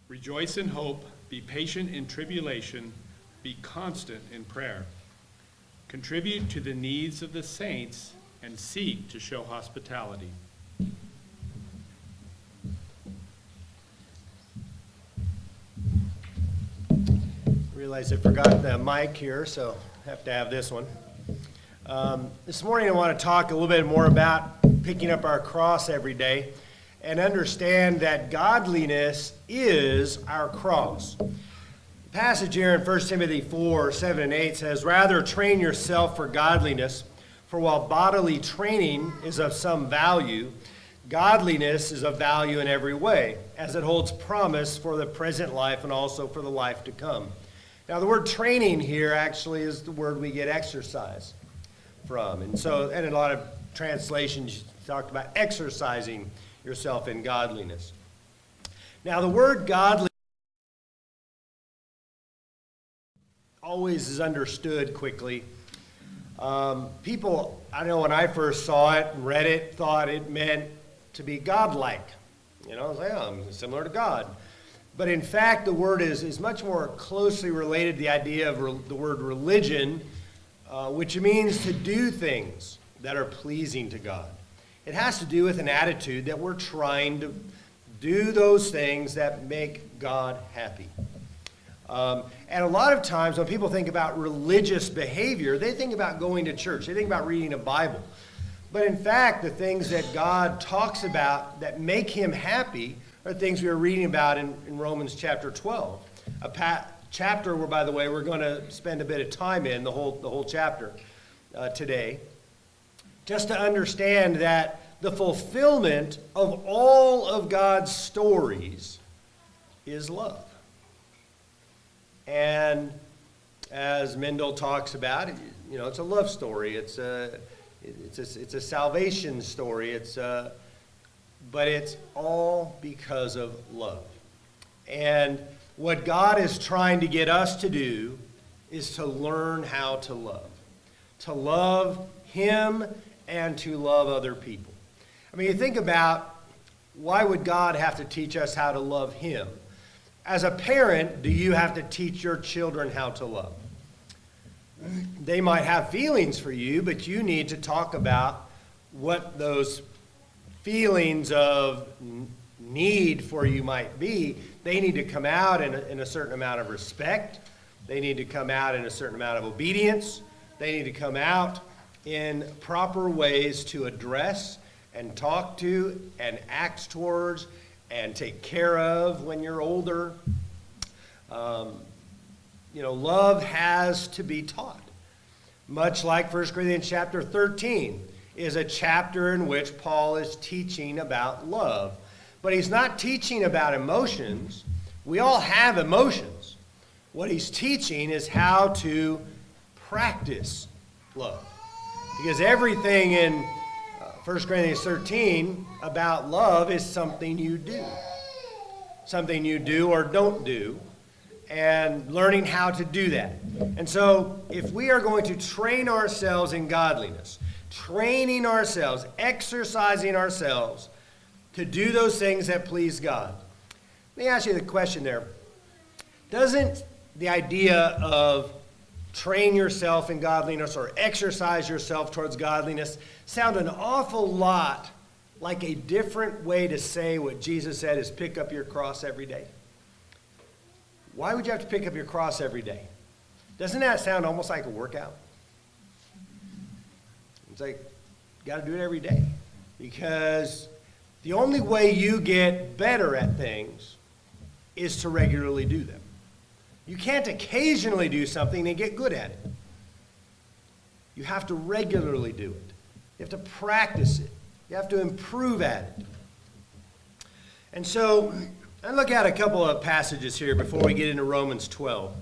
Rejoice in hope, be patient in tribulation, be constant in prayer. Contribute to the needs of the saints and seek to show hospitality. Realize I forgot the mic here, so I have to have this one. This morning I want to talk a little bit more about picking up our cross every day and understand that godliness is our cross. The passage here in 1 Timothy 4, 7 and 8 says, "Rather train yourself for godliness, for while bodily training is of some value, godliness is of value in every way, as it holds promise for the present life and also for the life to come." Now the word training here actually is the word we get exercise from. And in a lot of translations talked about exercising yourself in godliness. Now the word godly always is understood quickly. People, I know when I first saw it and read it, thought it meant to be godlike. You know, it's like, oh, I'm similar to God. But in fact, the word is much more closely related to the idea of the word religion, which means to do things that are pleasing to God. It has to do with an attitude that we're trying to do those things that make God happy. And a lot of times when people think about religious behavior, they think about going to church. They think about reading a Bible. But in fact, the things that God talks about that make him happy are things we are reading about in Romans chapter 12. A chapter where, by the way, we're going to spend a bit of time in, the whole chapter today, just to understand that the fulfillment of all of God's stories is love. And as Mendel talks about, you know, it's a love story. It's a salvation story. But it's all because of love. And what God is trying to get us to do is to learn how to love him and to love other people. I mean, you think about, why would God have to teach us how to love him? As a parent, do you have to teach your children how to love? They might have feelings for you, but you need to talk about what those feelings of need for you might be. They need to come out in a certain amount of respect. They need to come out in a certain amount of obedience. They need to come out in proper ways to address and talk to and act towards and take care of when you're older. Love has to be taught. Much like 1 Corinthians chapter 13 is a chapter in which Paul is teaching about love. But he's not teaching about emotions. We all have emotions. What he's teaching is how to practice love. Because everything in 1 Corinthians 13 about love is something you do. Something you do or don't do, and learning how to do that. And so if we are going to train ourselves in godliness, training ourselves, exercising ourselves to do those things that please God. Let me ask you the question there. Doesn't the idea of train yourself in godliness or exercise yourself towards godliness sound an awful lot like a different way to say what Jesus said is pick up your cross every day? Why would you have to pick up your cross every day? Doesn't that sound almost like a workout? It's like, you got to do it every day. Because the only way you get better at things is to regularly do them. You can't occasionally do something and get good at it. You have to regularly do it. You have to practice it. You have to improve at it. And so, I look at a couple of passages here before we get into Romans 12.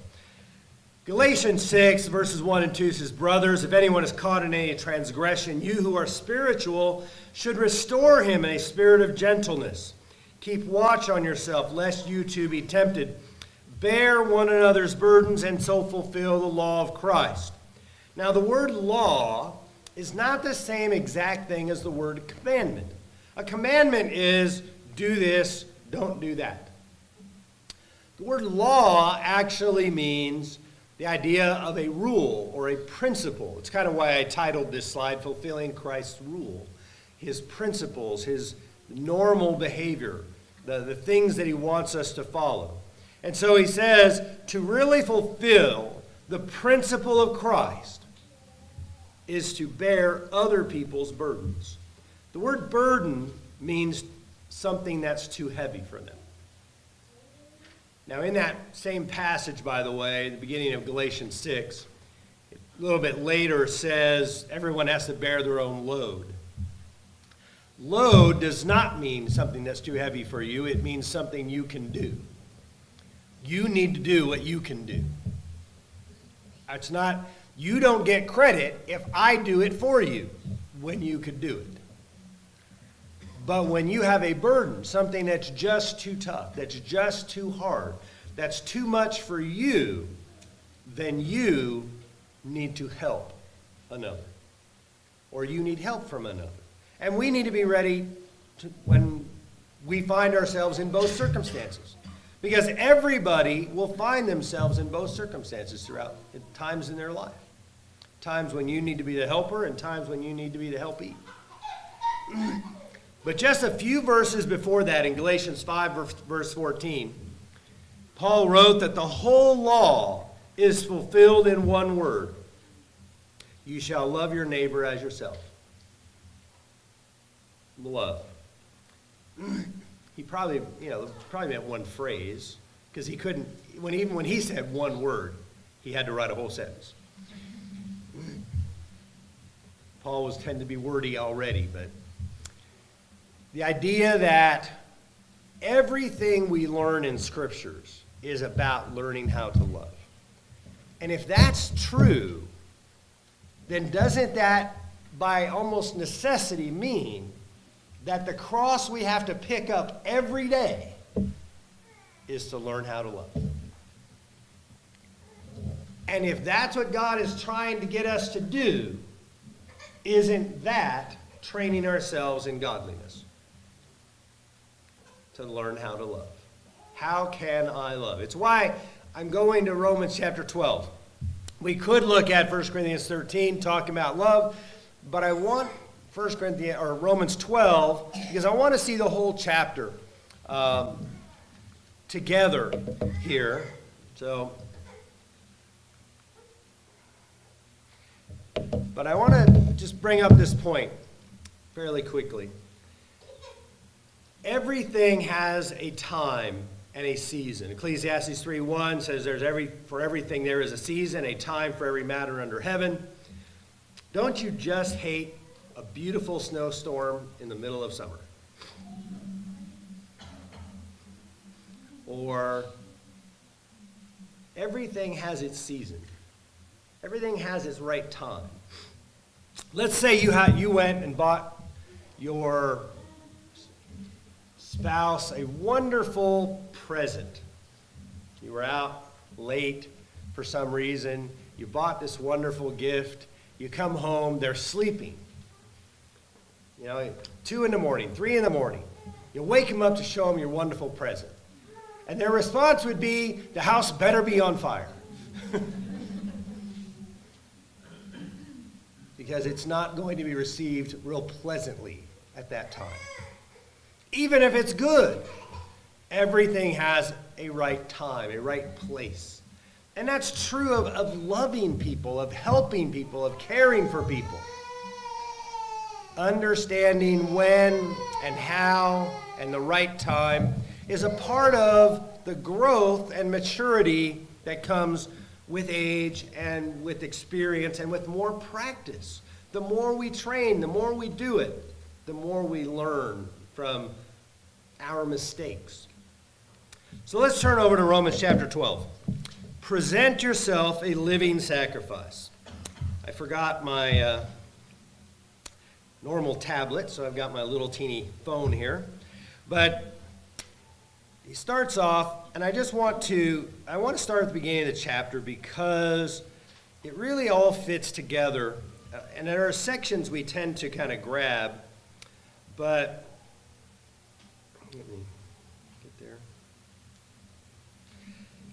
Galatians 6, verses 1 and 2 says, "Brothers, if anyone is caught in any transgression, you who are spiritual should restore him in a spirit of gentleness. Keep watch on yourself, lest you too be tempted. Bear one another's burdens and so fulfill the law of Christ." Now, the word law is not the same exact thing as the word commandment. A commandment is do this, don't do that. The word law actually means the idea of a rule or a principle. It's kind of why I titled this slide, Fulfilling Christ's Rule. His principles, his normal behavior, the things that he wants us to follow. And so he says, to really fulfill the principle of Christ is to bear other people's burdens. The word burden means something that's too heavy for them. Now, in that same passage, by the way, the beginning of Galatians 6, a little bit later says everyone has to bear their own load. Load does not mean something that's too heavy for you. It means something you can do. You need to do what you can do. It's not, you don't get credit if I do it for you when you could do it. But when you have a burden, something that's just too tough, that's just too hard, that's too much for you, then you need to help another. Or you need help from another. And we need to be ready when we find ourselves in both circumstances. Because everybody will find themselves in both circumstances throughout times in their life. Times when you need to be the helper and times when you need to be the helpee. But just a few verses before that, in Galatians 5, verse 14, Paul wrote that the whole law is fulfilled in one word. You shall love your neighbor as yourself. Love. He probably meant one phrase, because he couldn't, even when he said one word, he had to write a whole sentence. Paul was tend to be wordy already, but the idea that everything we learn in scriptures is about learning how to love. And if that's true, then doesn't that by almost necessity mean that the cross we have to pick up every day is to learn how to love? And if that's what God is trying to get us to do, isn't that training ourselves in godliness? To learn how to love. How can I love? It's why I'm going to Romans chapter 12. We could look at 1 Corinthians 13, talking about love, but I want Romans 12, because I want to see the whole chapter together here. So, but I want to just bring up this point fairly quickly. Everything has a time and a season. Ecclesiastes 3:1 says for everything there is a season, a time for every matter under heaven. Don't you just hate a beautiful snowstorm in the middle of summer? Or everything has its season. Everything has its right time. Let's say you went and bought your spouse a wonderful present. You were out late for some reason. You bought this wonderful gift. You come home, they're sleeping. 2 in the morning, 3 in the morning. You wake them up to show them your wonderful present. And their response would be, the house better be on fire. Because it's not going to be received real pleasantly at that time. Even if it's good, everything has a right time, a right place. And that's true of loving people, of helping people, of caring for people. Understanding when and how and the right time is a part of the growth and maturity that comes with age and with experience and with more practice. The more we train, the more we do it, the more we learn from our mistakes. So let's turn over to Romans chapter 12. Present yourself a living sacrifice. I forgot my normal tablet, so I've got my little teeny phone here. But he starts off, and I want to start at the beginning of the chapter because it really all fits together. And there are sections we tend to kind of grab, but let me get there.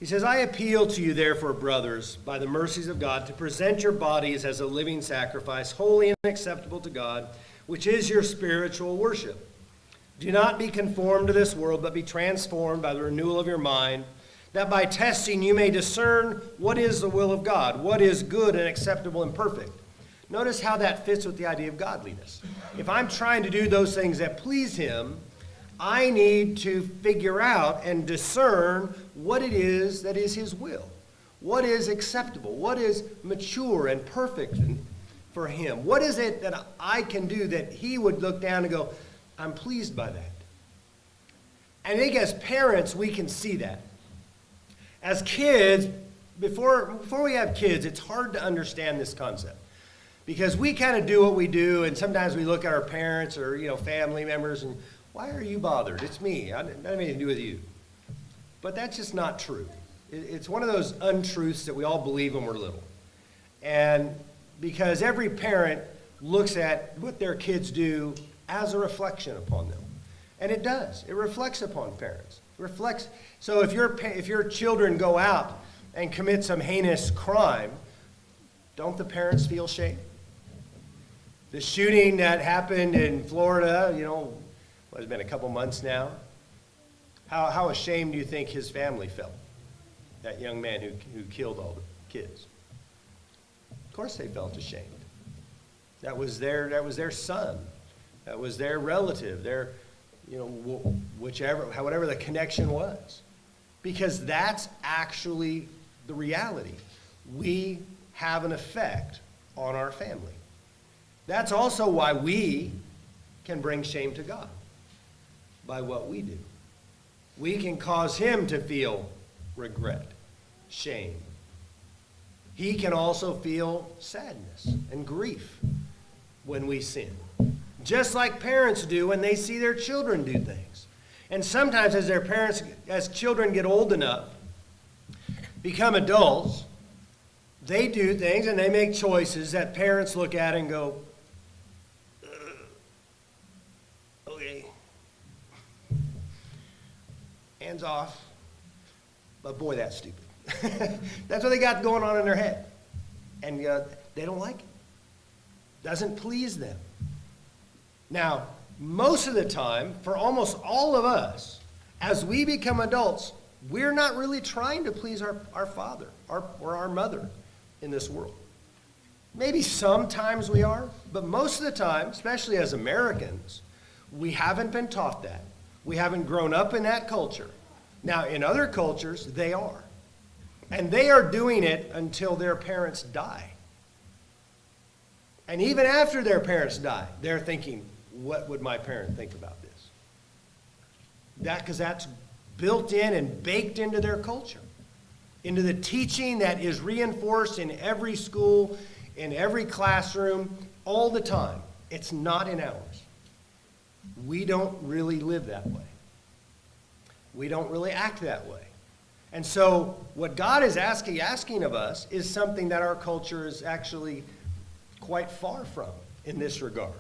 He says, I appeal to you, therefore, brothers, by the mercies of God, to present your bodies as a living sacrifice, holy and acceptable to God, which is your spiritual worship. Do not be conformed to this world, but be transformed by the renewal of your mind, that by testing you may discern what is the will of God, what is good and acceptable and perfect. Notice how that fits with the idea of godliness. If I'm trying to do those things that please him, I need to figure out and discern what it is that is his will. What is acceptable? What is mature and perfect for him? What is it that I can do that he would look down and go, I'm pleased by that? I think as parents, we can see that. As kids, before we have kids, it's hard to understand this concept. Because we kind of do what we do, and sometimes we look at our parents or family members and, why are you bothered? It's me. I didn't have anything to do with you. But that's just not true. It's one of those untruths that we all believe when we're little. And because every parent looks at what their kids do as a reflection upon them. And it does. It reflects upon parents. It reflects. So if your children go out and commit some heinous crime, don't the parents feel shame? The shooting that happened in Florida, it's been a couple months now. How ashamed do you think his family felt? That young man who killed all the kids. Of course they felt ashamed. That was their son. That was their relative, whatever the connection was. Because that's actually the reality. We have an effect on our family. That's also why we can bring shame to God. By what we do. We can cause him to feel regret, shame. He can also feel sadness and grief when we sin. Just like parents do when they see their children do things. And sometimes as children get old enough, become adults, they do things and they make choices that parents look at and go, okay. Hands off. But boy, that's stupid. That's what they got going on in their head. And they don't like it. Doesn't please them. Now, most of the time, for almost all of us, as we become adults, we're not really trying to please our father or our mother in this world. Maybe sometimes we are, but most of the time, especially as Americans, we haven't been taught that. We haven't grown up in that culture. Now, in other cultures, they are. And they are doing it until their parents die. And even after their parents die, they're thinking, what would my parent think about this? Because that's built in and baked into their culture, into the teaching that is reinforced in every school, in every classroom, all the time. It's not in ours. We don't really live that way. We don't really act that way. And so what God is asking of us is something that our culture is actually quite far from in this regard.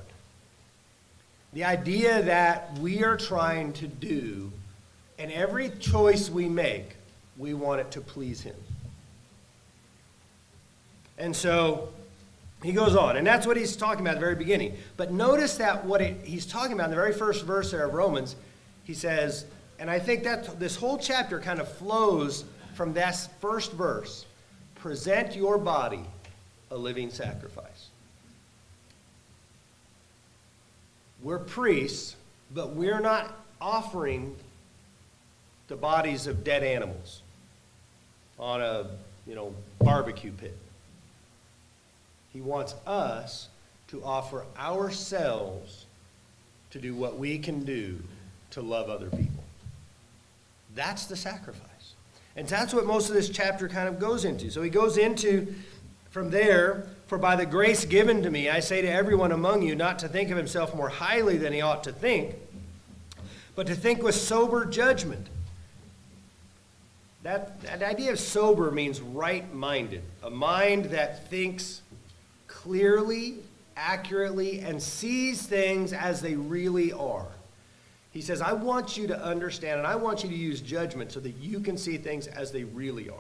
The idea that we are trying to do, and every choice we make, we want it to please him. And so he goes on, and that's what he's talking about at the very beginning. But notice that he's talking about in the very first verse there of Romans, he says, and I think that this whole chapter kind of flows from that first verse. Present your body a living sacrifice. We're priests, but we're not offering the bodies of dead animals on a, barbecue pit. He wants us to offer ourselves to do what we can do to love other people. That's the sacrifice. And that's what most of this chapter kind of goes into. So he goes into, from there, for by the grace given to me, I say to everyone among you not to think of himself more highly than he ought to think, but to think with sober judgment. That idea of sober means right-minded, a mind that thinks clearly, accurately, and sees things as they really are. He says, I want you to understand and I want you to use judgment so that you can see things as they really are.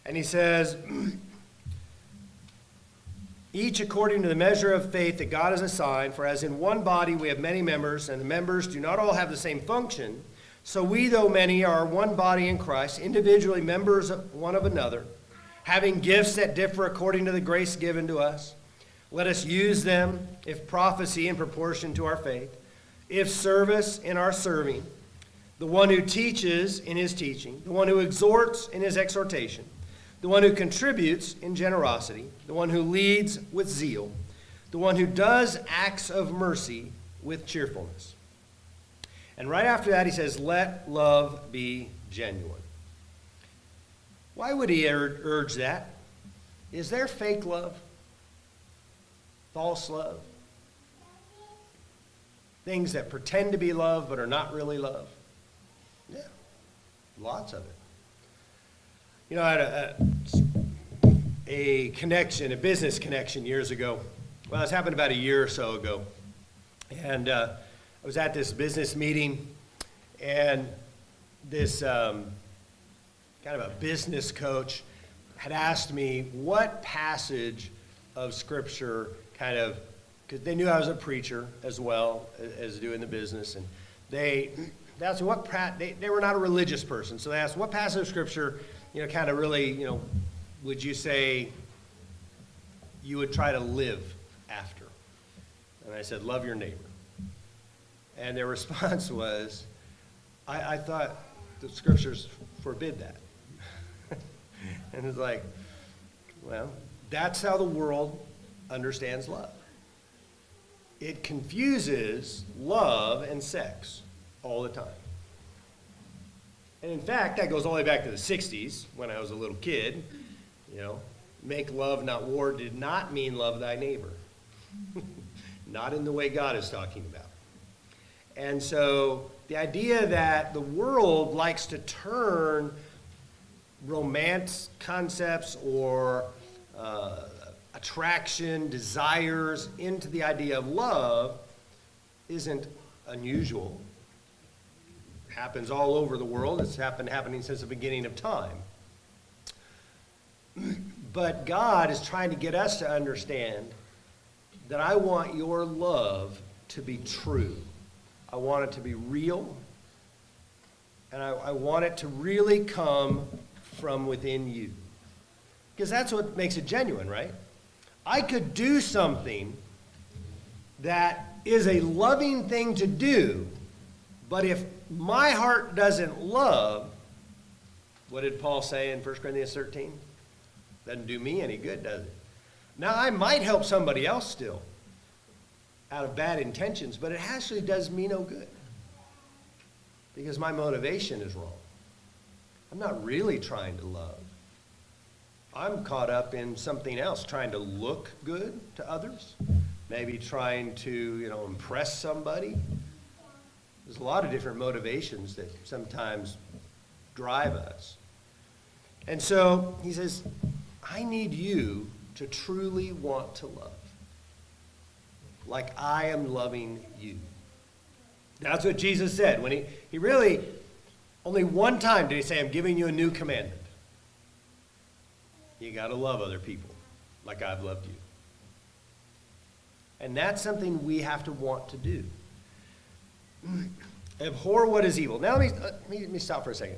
And he says, each according to the measure of faith that God has assigned, for as in one body we have many members, and the members do not all have the same function, so we, though many, are one body in Christ, individually members of one of another, having gifts that differ according to the grace given to us. Let us use them, if prophecy in proportion to our faith, if service in our serving, the one who teaches in his teaching, the one who exhorts in his exhortation, the one who contributes in generosity, the one who leads with zeal, the one who does acts of mercy with cheerfulness. And right after that he says, let love be genuine. Why would he urge that? Is there fake love? False love? Things that pretend to be love but are not really love? Yeah, lots of it. You know, I had a connection, a business connection years ago. Well, this happened about a year or so ago. And I was at this business meeting, and this kind of a business coach had asked me what passage of Scripture kind of, because they knew I was a preacher as well as doing the business, and they asked me they were not a religious person, so they asked what passage of Scripture, you know, kind of really, you know, would you say you would try to live after? And I said, love your neighbor. And their response was, I thought the Scriptures forbid that. And it's like, well, that's how the world understands love. It confuses love and sex all the time. And in fact, that goes all the way back to the 60s when I was a little kid. You know, make love, not war did not mean love thy neighbor. Not in the way God is talking about. And so the idea that the world likes to turn romance concepts or attraction, desires into the idea of love isn't unusual. Happens all over the world. It's happening since the beginning of time. But God is trying to get us to understand that I want your love to be true. I want it to be real. And I want it to really come from within you. Because that's what makes it genuine, right? I could do something that is a loving thing to do, but if my heart doesn't love, what did Paul say in 1 Corinthians 13? Doesn't do me any good, does it? Now, I might help somebody else still out of bad intentions, but it actually does me no good because my motivation is wrong. I'm not really trying to love. I'm caught up in something else, trying to look good to others, maybe trying to, you know, impress somebody. There's a lot of different motivations that sometimes drive us. And so he says, I need you to truly want to love like I am loving you. That's what Jesus said. When he really, only one time did he say, I'm giving you a new commandment. You got to love other people like I've loved you. And that's something we have to want to do. Abhor what is evil. Now let me stop for a second.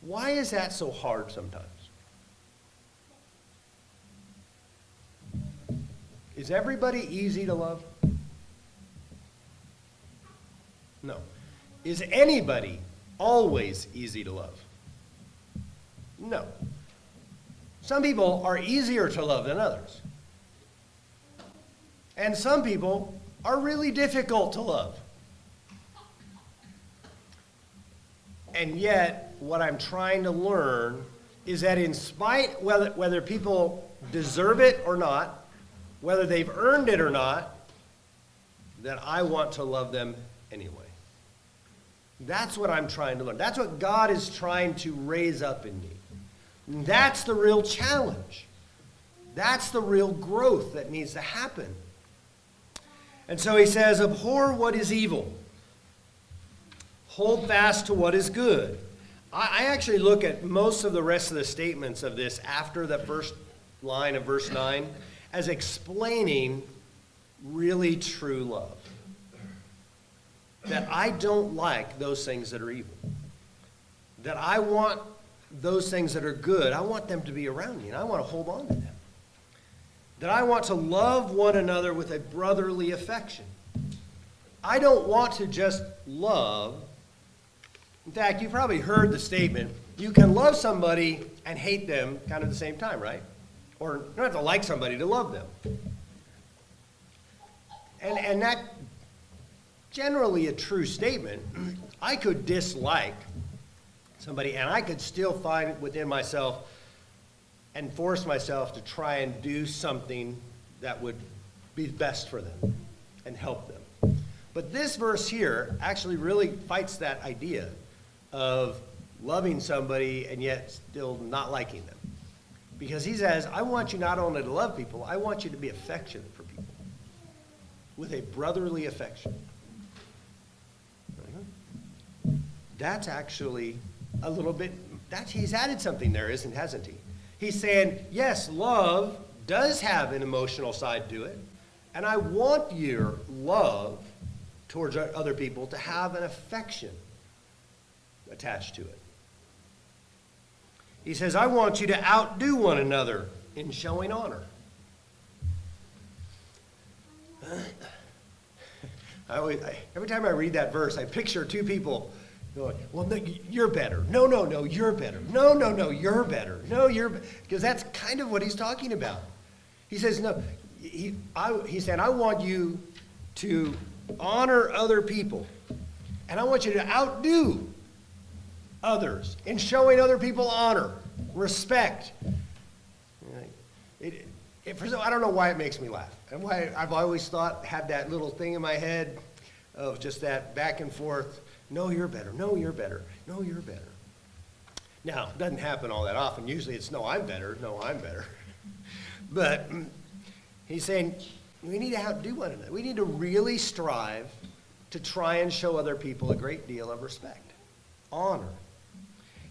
Why is that so hard sometimes? Is everybody easy to love? No. Is anybody always easy to love? No. Some people are easier to love than others. And some people are really difficult to love. And yet, what I'm trying to learn is that in spite, whether people deserve it or not, whether they've earned it or not, that I want to love them anyway. That's what I'm trying to learn. That's what God is trying to raise up in me. And that's the real challenge. That's the real growth that needs to happen. And so he says, abhor what is evil. Hold fast to what is good. I actually look at most of the rest of the statements of this after the first line of verse 9 as explaining really true love. That I don't like those things that are evil. That I want those things that are good, I want them to be around me, and I want to hold on to them. That I want to love one another with a brotherly affection. I don't want to just love. In fact, you've probably heard the statement, you can love somebody and hate them kind of at the same time, right? Or you don't have to like somebody to love them. And that generally a true statement. I could dislike somebody and I could still find within myself and force myself to try and do something that would be best for them and help them. But this verse here actually really fights that idea of loving somebody and yet still not liking them. Because he says, I want you not only to love people, I want you to be affectionate for people with a brotherly affection. That's actually a little bit, he's added something there, hasn't he? He's saying, yes, love does have an emotional side to it, and I want your love towards other people to have an affection attached to it. He says, I want you to outdo one another in showing honor. Every time I read that verse, I picture two people going, well, no, you're better. No, you're better. No, you're better. No, you're better. Because that's kind of what he's talking about. He says, no, he said, I want you to honor other people. And I want you to outdo others in showing other people honor, respect. I don't know why it makes me laugh. And why I've always had that little thing in my head of just that back and forth. No, you're better. No, you're better. No, you're better. Now, it doesn't happen all that often. Usually it's, no, I'm better. No, I'm better. But he's saying we need to outdo one another. We need to really strive to try and show other people a great deal of respect, honor.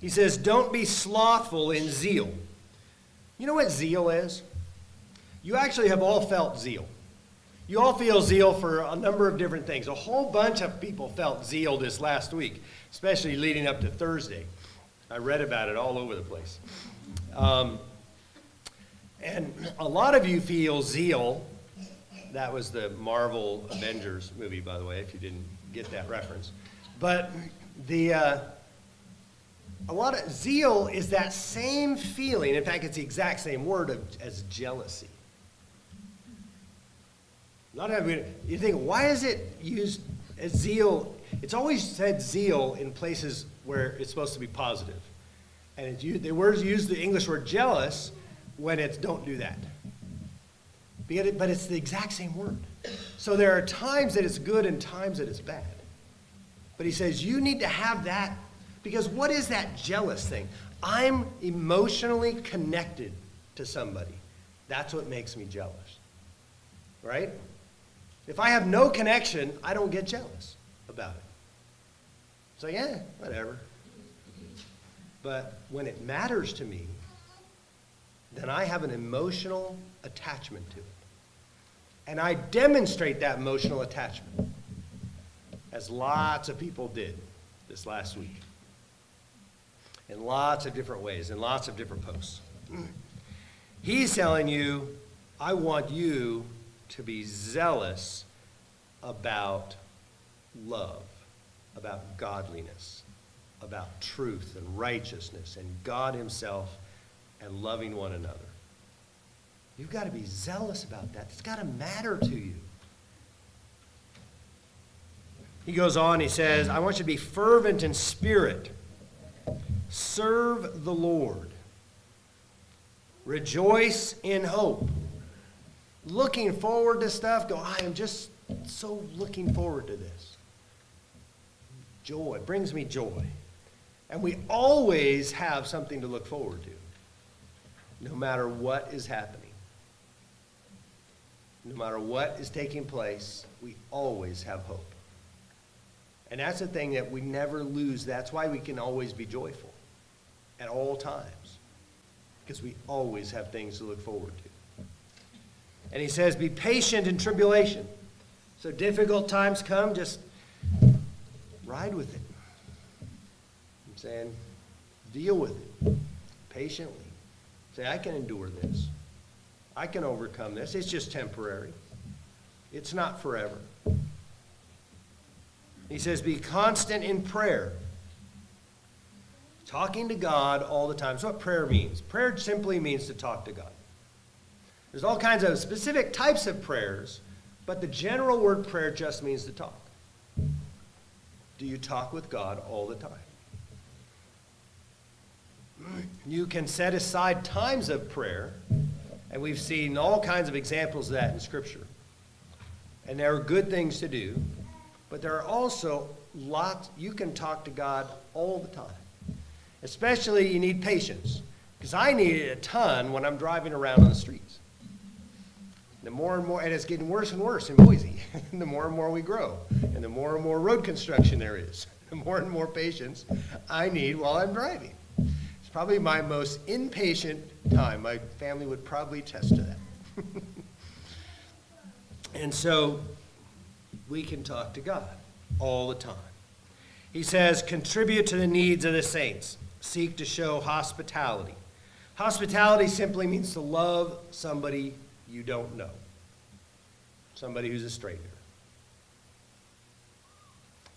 He says, don't be slothful in zeal. You know what zeal is? You actually have all felt zeal. You all feel zeal for a number of different things. A whole bunch of people felt zeal this last week, especially leading up to Thursday. I read about it all over the place. And a lot of you feel zeal. That was the Marvel Avengers movie, by the way, if you didn't get that reference. But a lot of zeal is that same feeling. In fact, it's the exact same word as jealousy. A lot of you think, why is it used as zeal? It's always said zeal in places where it's supposed to be positive. And the words use the English word jealous when it's don't do that. But it's the exact same word. So there are times that it's good and times that it's bad. But he says you need to have that, because what is that jealous thing? I'm emotionally connected to somebody. That's what makes me jealous. Right? If I have no connection, I don't get jealous about it. So yeah, whatever. But when it matters to me, then I have an emotional attachment to it. And I demonstrate that emotional attachment, as lots of people did this last week, in lots of different ways, in lots of different posts. He's telling you, I want you to be zealous about love, about godliness, about truth and righteousness and God himself and loving one another. You've got to be zealous about that. It's got to matter to you. He goes on, he says, I want you to be fervent in spirit. Serve the Lord. Rejoice in hope. Looking forward to stuff, go, I am just so looking forward to this. Joy, brings me joy. And we always have something to look forward to, no matter what is happening. no matter what is taking place, we always have hope. And that's the thing that we never lose. That's why we can always be joyful at all times, because we always have things to look forward to. And he says, be patient in tribulation. So difficult times come, just ride with it. I'm saying, deal with it patiently. Say, I can endure this. I can overcome this. It's just temporary. It's not forever. He says, be constant in prayer. Talking to God all the time. That's what prayer means. Prayer simply means to talk to God. There's all kinds of specific types of prayers, but the general word prayer just means to talk. Do you talk with God all the time? You can set aside times of prayer, and we've seen all kinds of examples of that in Scripture. And there are good things to do, but there are also lots, you can talk to God all the time. Especially you need patience, because I need it a ton when I'm driving around on the streets. The more and more, and it's getting worse and worse in Boise, the more and more we grow, and the more and more road construction there is, the more and more patience I need while I'm driving. It's probably my most impatient time. My family would probably attest to that. And so we can talk to God all the time. He says, contribute to the needs of the saints. Seek to show hospitality. Hospitality simply means to love somebody you don't know. Somebody who's a stranger.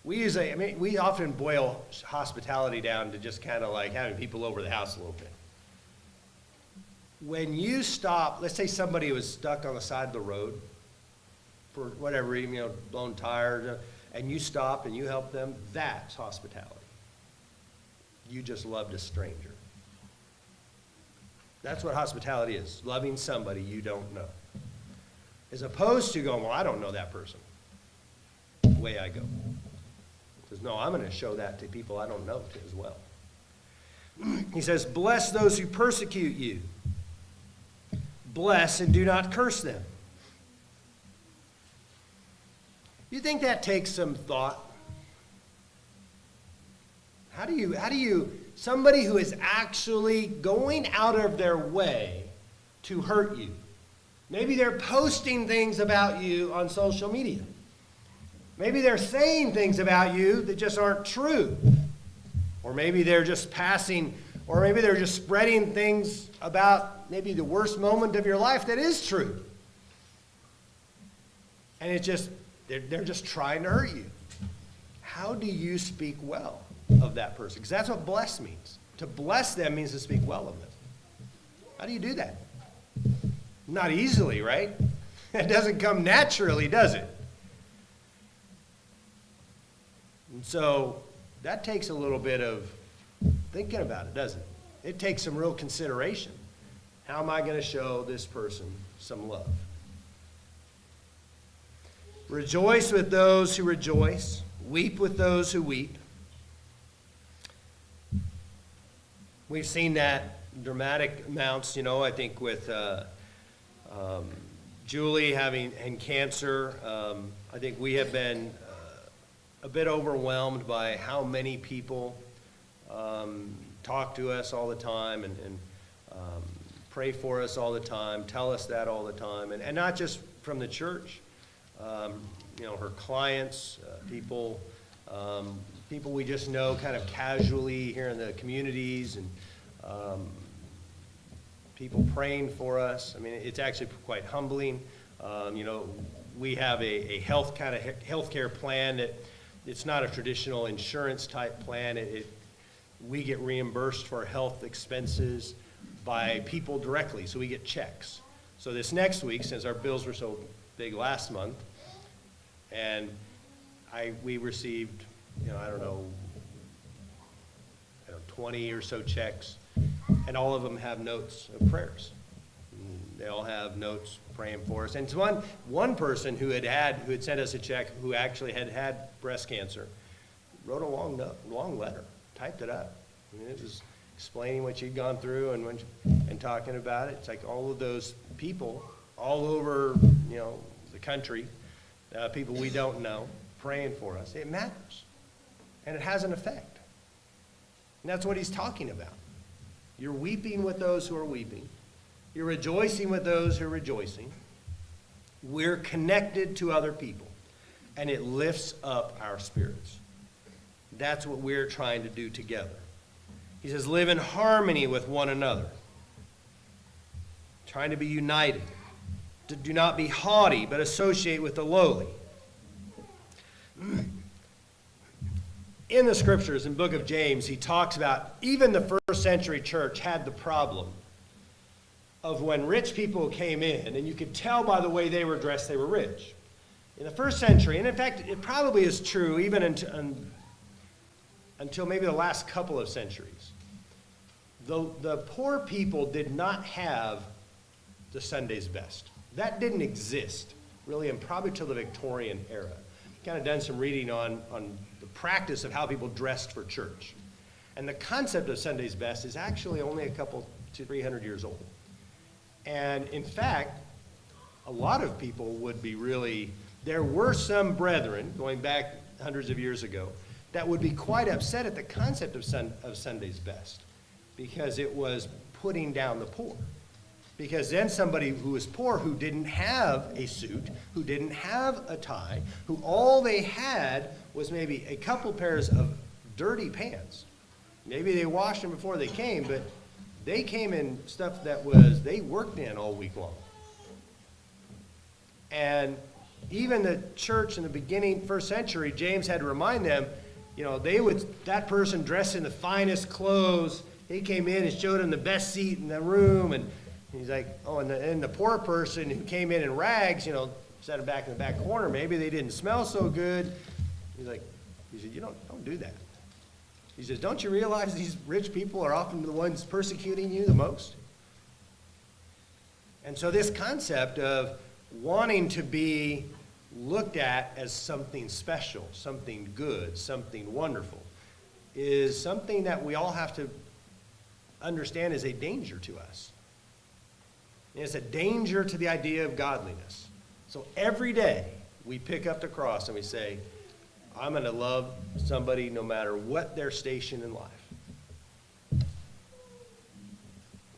We often boil hospitality down to just kind of like having people over the house a little bit. When you stop, let's say somebody was stuck on the side of the road for whatever reason, blown tires, and you stop and you help them, that's hospitality. You just loved a stranger. That's what hospitality is, loving somebody you don't know. As opposed to going, well, I don't know that person. Away I go. He says, no, I'm going to show that to people I don't know as well. He says, bless those who persecute you. Bless and do not curse them. You think that takes some thought? How do you, somebody who is actually going out of their way to hurt you, maybe they're posting things about you on social media. Maybe they're saying things about you that just aren't true. Or maybe they're just passing, or maybe they're just spreading things about maybe the worst moment of your life that is true. And it's just, they're just trying to hurt you. How do you speak well of that person? Because that's what bless means. To bless them means to speak well of them. How do you do that? Not easily, right? It doesn't come naturally, does it? And so that takes a little bit of thinking about it, doesn't it? It takes some real consideration. How am I going to show this person some love? Rejoice with those who rejoice. Weep with those who weep. We've seen that in dramatic amounts, I think with Julie having cancer. I think we have been a bit overwhelmed by how many people talk to us all the time and pray for us all the time, tell us that all the time, and not just from the church. Her clients, people we just know kind of casually here in the communities, and people praying for us. I mean, it's actually quite humbling. We have a healthcare plan that it's not a traditional insurance type plan. We get reimbursed for health expenses by people directly, so we get checks. So this next week, since our bills were so big last month, and we received, 20 or so checks, and all of them have notes of prayers. They all have notes praying for us. And it's one person who had sent us a check, who actually had breast cancer, wrote a long letter, typed it up. I mean, it was explaining what she'd gone through and talking about it. It's like all of those people all over, the country, people we don't know, praying for us. It matters. And it has an effect. And that's what he's talking about. You're weeping with those who are weeping. You're rejoicing with those who are rejoicing. We're connected to other people. And it lifts up our spirits. That's what we're trying to do together. He says, live in harmony with one another. Trying to be united. Do not be haughty, but associate with the lowly. In the scriptures, in the book of James, he talks about even the first century church had the problem of when rich people came in, and you could tell by the way they were dressed they were rich. In the first century, and in fact, it probably is true even until maybe the last couple of centuries, the poor people did not have the Sunday's best. That didn't exist, really, and probably till the Victorian era. Kind of done some reading on the practice of how people dressed for church. And the concept of Sunday's best is actually only a couple to 300 years old. And in fact, a lot of people would be really, there were some brethren, going back hundreds of years ago, that would be quite upset at the concept of Sunday's best, because it was putting down the poor. Because then somebody who was poor, who didn't have a suit, who didn't have a tie, who all they had was maybe a couple pairs of dirty pants. Maybe they washed them before they came, but they came in stuff that they worked in all week long. And even the church in the beginning, first century, James had to remind them, that person dressed in the finest clothes, he came in and showed them the best seat in the room, and he's like, and the poor person who came in rags, sat him back in the back corner, maybe they didn't smell so good. He said, you don't do that. He says, don't you realize these rich people are often the ones persecuting you the most? And so this concept of wanting to be looked at as something special, something good, something wonderful, is something that we all have to understand is a danger to us. And it's a danger to the idea of godliness. So every day we pick up the cross and we say, I'm going to love somebody no matter what their station in life.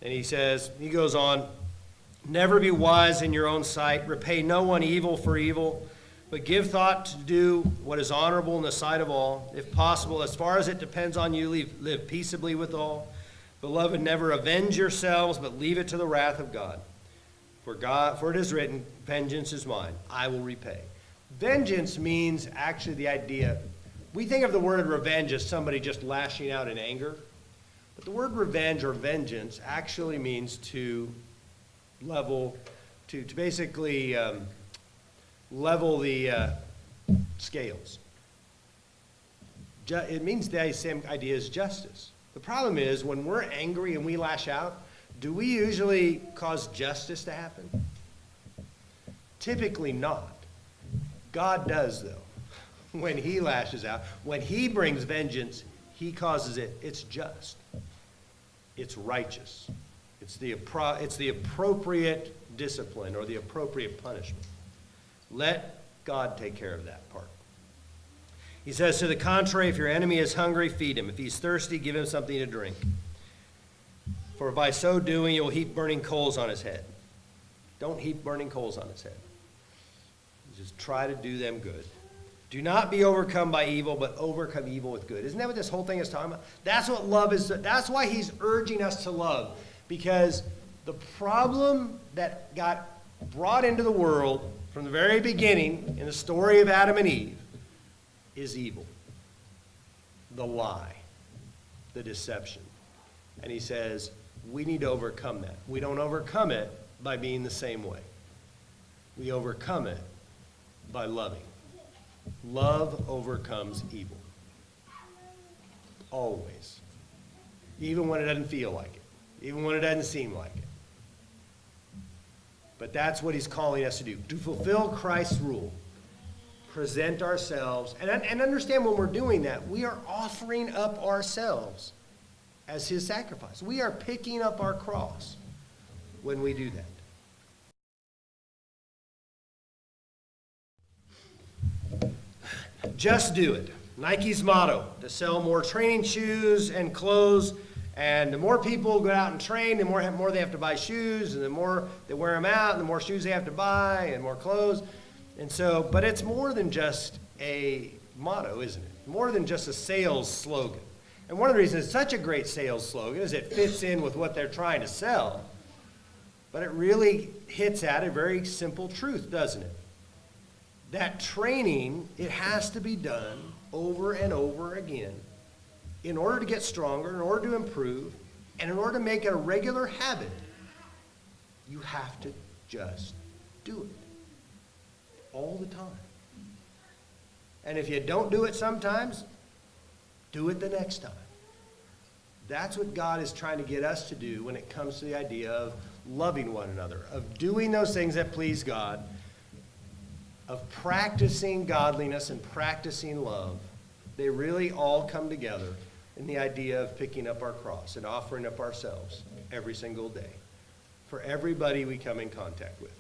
And he goes on, never be wise in your own sight. Repay no one evil for evil, but give thought to do what is honorable in the sight of all. If possible, as far as it depends on you, live peaceably with all. Beloved, never avenge yourselves, but leave it to the wrath of God. For it is written, vengeance is mine, I will repay. Vengeance means actually the idea, we think of the word revenge as somebody just lashing out in anger, but the word revenge or vengeance actually means to level, to basically level the scales. It means the same idea as justice. The problem is when we're angry and we lash out, do we usually cause justice to happen? Typically not. God does, though. When he lashes out, when he brings vengeance, he causes it. It's just. It's righteous. It's the appropriate discipline or the appropriate punishment. Let God take care of that part. He says, to the contrary, if your enemy is hungry, feed him. If he's thirsty, give him something to drink. For by so doing, you'll heap burning coals on his head. Don't heap burning coals on his head. Just try to do them good. Do not be overcome by evil, but overcome evil with good. Isn't that what this whole thing is talking about? That's what love is. That's why he's urging us to love. Because the problem that got brought into the world from the very beginning in the story of Adam and Eve is evil. The lie. The deception. And he says, we need to overcome that. We don't overcome it by being the same way. We overcome it by loving. Love overcomes evil. Always. Even when it doesn't feel like it. Even when it doesn't seem like it. But that's what he's calling us to do. To fulfill Christ's rule. Present ourselves. And understand when we're doing that, we are offering up ourselves as his sacrifice. We are picking up our cross when we do that. Just do it. Nike's motto, to sell more training shoes and clothes. And the more people go out and train, the more they have to buy shoes, and the more they wear them out, and the more shoes they have to buy, and more clothes. And so, but it's more than just a motto, isn't it? More than just a sales slogan. And one of the reasons it's such a great sales slogan is it fits in with what they're trying to sell. But it really hits at a very simple truth, doesn't it? That training, it has to be done over and over again in order to get stronger, in order to improve, and in order to make it a regular habit. You have to just do it all the time. And if you don't do it sometimes, do it the next time. That's what God is trying to get us to do when it comes to the idea of loving one another, of doing those things that please God, of practicing godliness and practicing love. They really all come together in the idea of picking up our cross and offering up ourselves every single day for everybody we come in contact with.